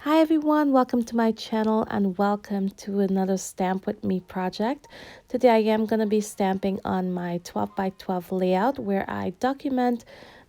Hi everyone, welcome to my channel and welcome to another Stamp With Me project. Today I am going to be stamping on my 12 by 12 layout where I document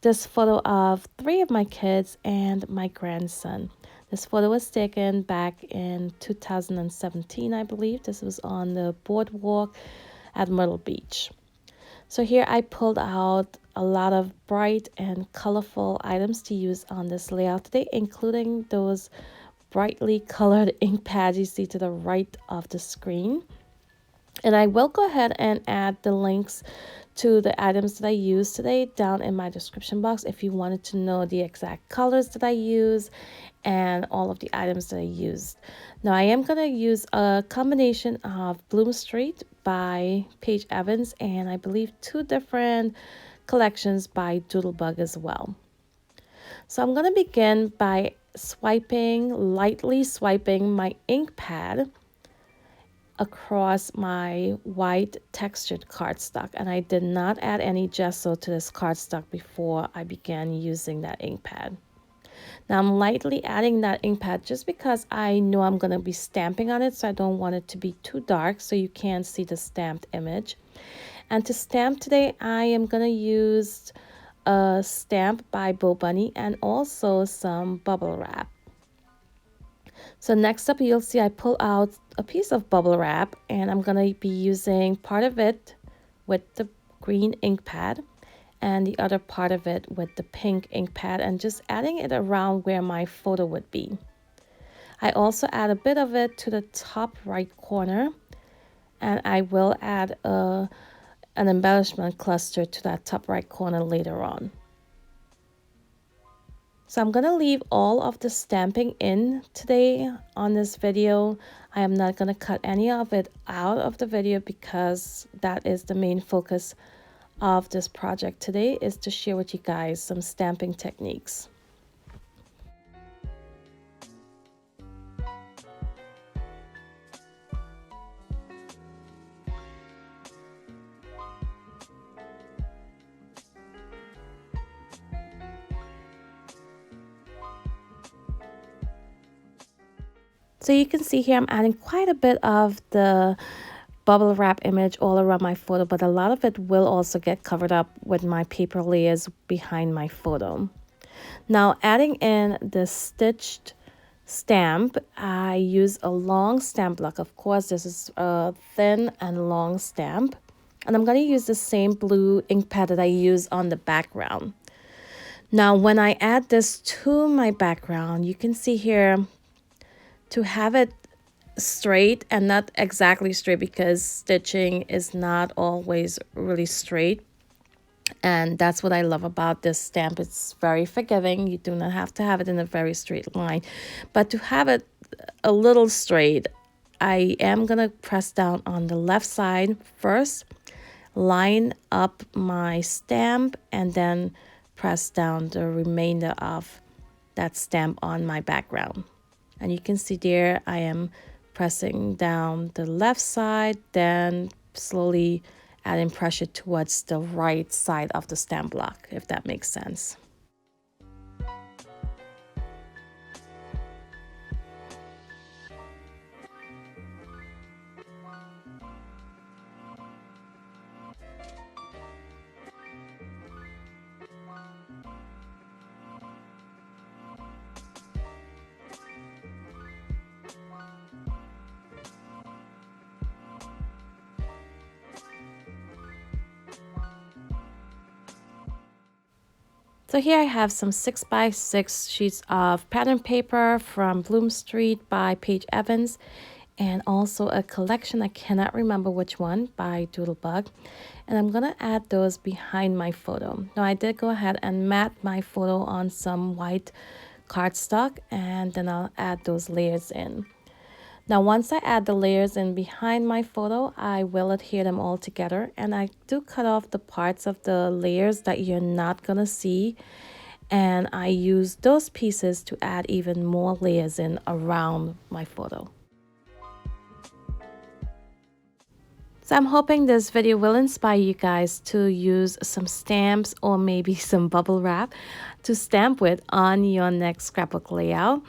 this photo of 3 of my kids and my grandson. This photo was taken back in 2017, I believe. This was on the boardwalk at Myrtle Beach. So here I pulled out a lot of bright and colorful items to use on this layout today, including those brightly colored ink pads you see to the right of the screen. And I will go ahead and add the links to the items that I used today down in my description box if you wanted to know the exact colors that I use and all of the items that I used. Now I am going to use a combination of Bloom Street by Paige and I believe 2 different collections by Doodlebug as well. So I'm going to begin by lightly swiping my ink pad across my white textured cardstock, and I did not add any gesso to this cardstock before I began using that ink pad. Now I'm lightly adding that ink pad just because I know I'm going to be stamping on it, so I don't want it to be too dark so you can't see the stamped image. And to stamp today, I am going to use a stamp by Bo Bunny and also some bubble wrap. So next up, you'll see I pull out a piece of bubble wrap and I'm going to be using part of it with the green ink pad and the other part of it with the pink ink pad and just adding it around where my photo would be. I also add a bit of it to the top right corner, and I will add an embellishment cluster to that top right corner later on. So I'm going to leave all of the stamping in today on this video. I am not going to cut any of it out of the video because that is the main focus of this project today, is to share with you guys some stamping techniques. So you can see here I'm adding quite a bit of the bubble wrap image all around my photo, but a lot of it will also get covered up with my paper layers behind my photo. Now adding in the stitched stamp, I use a long stamp block. Of course, this is a thin and long stamp. And I'm going to use the same blue ink pad that I use on the background. Now when I add this to my background, you can see here to have it straight and not exactly straight because stitching is not always really straight. And that's what I love about this stamp. It's very forgiving. You do not have to have it in a very straight line. But to have it a little straight, I am going to press down on the left side first, line up my stamp, and then press down the remainder of that stamp on my background. And you can see there I am pressing down the left side, then slowly adding pressure towards the right side of the stamp block, if that makes sense. So here I have some 6x6 sheets of pattern paper from Bloom Street by Paige and also a collection, I cannot remember which one, by Doodlebug. And I'm going to add those behind my photo. Now I did go ahead and mat my photo on some white cardstock, and then I'll add those layers in. Now once I add the layers in behind my photo, I will adhere them all together, and I do cut off the parts of the layers that you're not gonna see, and I use those pieces to add even more layers in around my photo. So I'm hoping this video will inspire you guys to use some stamps or maybe some bubble wrap to stamp with on your next scrapbook layout.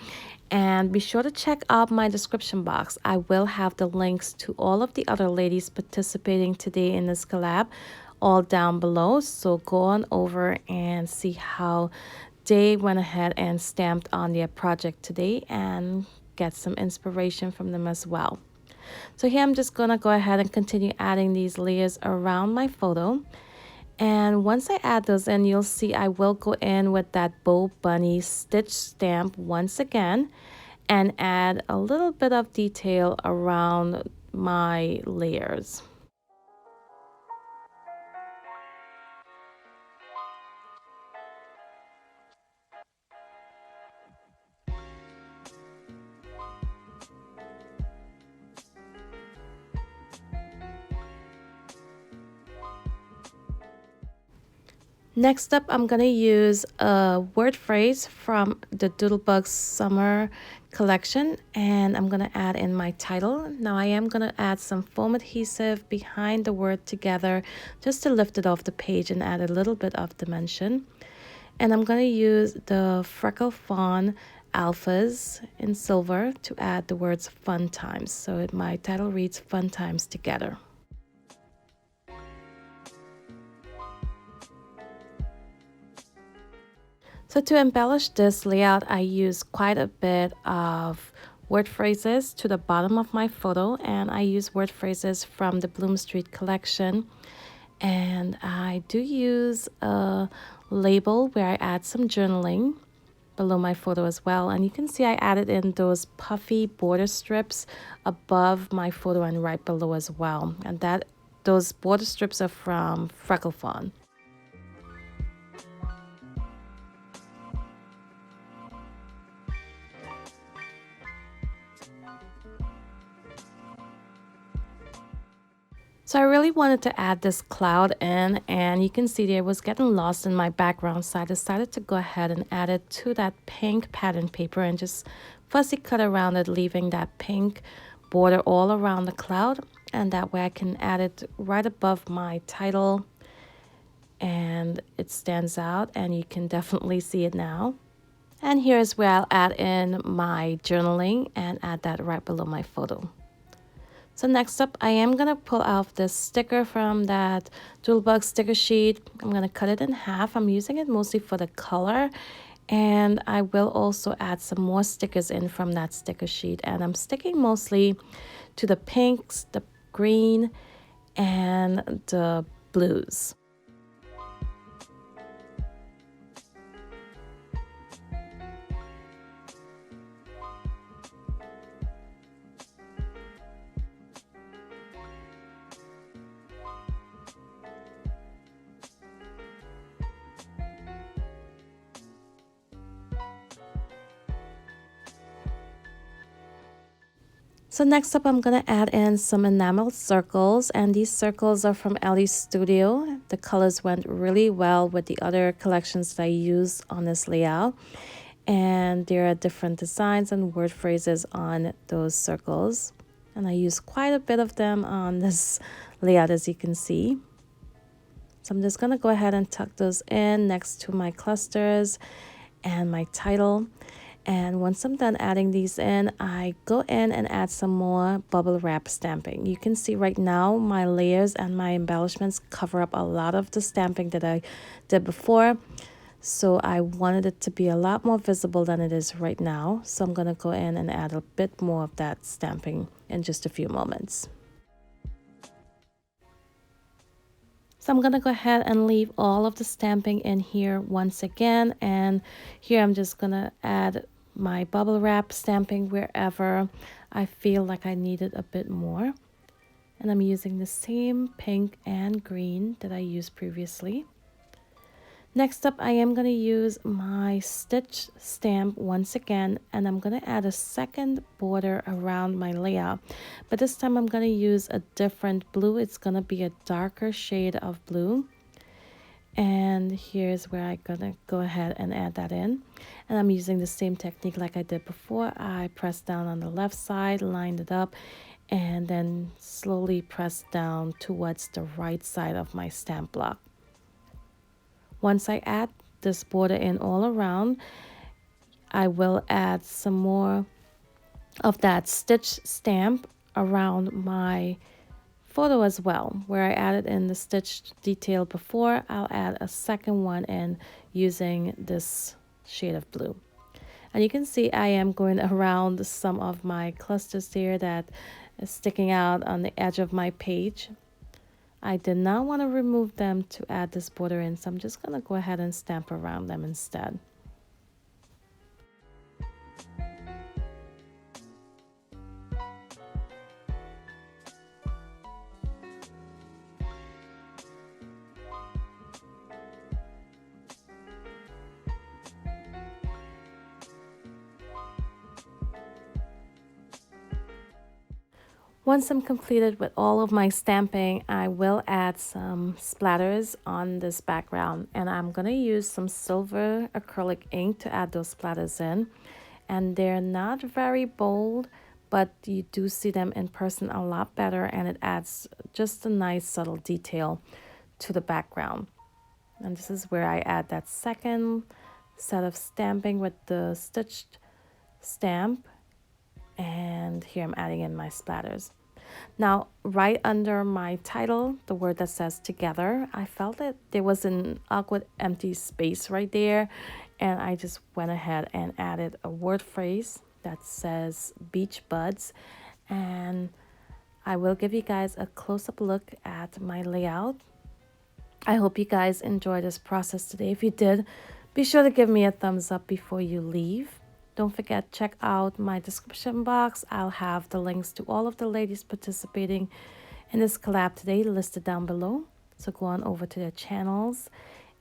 And be sure to check out my description box. I will have the links to all of the other ladies participating today in this collab all down below. So go on over and see how they went ahead and stamped on their project today and get some inspiration from them as well. So here I'm just going to go ahead and continue adding these layers around my photo. And once I add those in, you'll see I will go in with that bow bunny stitch stamp once again and add a little bit of detail around my layers. Next up, I'm going to use a word phrase from the Doodlebug Summer collection, and I'm going to add in my title. Now I am going to add some foam adhesive behind the word together just to lift it off the page and add a little bit of dimension. And I'm going to use the Freckle Fawn Alphas in silver to add the words Fun Times. So my title reads Fun Times Together. So to embellish this layout, I use quite a bit of word phrases to the bottom of my photo, and I use word phrases from the Bloom Street collection. And I do use a label where I add some journaling below my photo as well. And you can see I added in those puffy border strips above my photo and right below as well. And those border strips are from Freckle Fawn. So I really wanted to add this cloud in, and you can see there it was getting lost in my background, so I decided to go ahead and add it to that pink pattern paper and just fussy cut around it, leaving that pink border all around the cloud, and that way I can add it right above my title and it stands out and you can definitely see it now. And here's where I'll add in my journaling and add that right below my photo. So next up, I am going to pull off this sticker from that Doodlebug sticker sheet. I'm going to cut it in half. I'm using it mostly for the color. And I will also add some more stickers in from that sticker sheet. And I'm sticking mostly to the pinks, the green, and the blues. So next up, I'm going to add in some enamel circles, and these circles are from Ellie's Studio. The colors went really well with the other collections that I used on this layout, and there are different designs and word phrases on those circles, and I used quite a bit of them on this layout, as you can see. So I'm just going to go ahead and tuck those in next to my clusters and my title. And once I'm done adding these in, I go in and add some more bubble wrap stamping. You can see right now my layers and my embellishments cover up a lot of the stamping that I did before. So I wanted it to be a lot more visible than it is right now. So I'm going to go in and add a bit more of that stamping in just a few moments. So I'm going to go ahead and leave all of the stamping in here once again. And here I'm just going to add my bubble wrap stamping wherever I feel like I needed a bit more. And I'm using the same pink and green that I used previously. Next up, I am going to use my stitch stamp once again, and I'm going to add a second border around my layout. But this time I'm going to use a different blue. It's going to be a darker shade of blue. And here's where I'm going to go ahead and add that in. And I'm using the same technique like I did before. I pressed down on the left side, lined it up, and then slowly pressed down towards the right side of my stamp block. Once I add this border in all around, I will add some more of that stitch stamp around my photo as well. Where I added in the stitch detail before, I'll add a second one in using this shade of blue. And you can see I am going around some of my clusters here that is sticking out on the edge of my page. I did not want to remove them to add this border in, so I'm just going to go ahead and stamp around them instead. Once I'm completed with all of my stamping, I will add some splatters on this background, and I'm going to use some silver acrylic ink to add those splatters in. And they're not very bold, but you do see them in person a lot better, and it adds just a nice subtle detail to the background. And this is where I add that second set of stamping with the stitched stamp, and here I'm adding in my splatters. Now, right under my title, the word that says together, I felt that there was an awkward empty space right there, and I just went ahead and added a word phrase that says beach buds. And I will give you guys a close-up look at my layout. I hope you guys enjoyed this process today. If you did, be sure to give me a thumbs up before you leave. Don't forget, check out my description box. I'll have the links to all of the ladies participating in this collab today listed down below. So go on over to their channels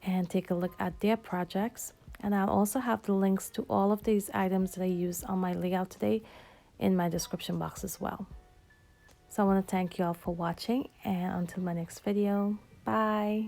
and take a look at their projects. And I'll also have the links to all of these items that I used on my layout today in my description box as well. So I want to thank you all for watching, and until my next video, bye.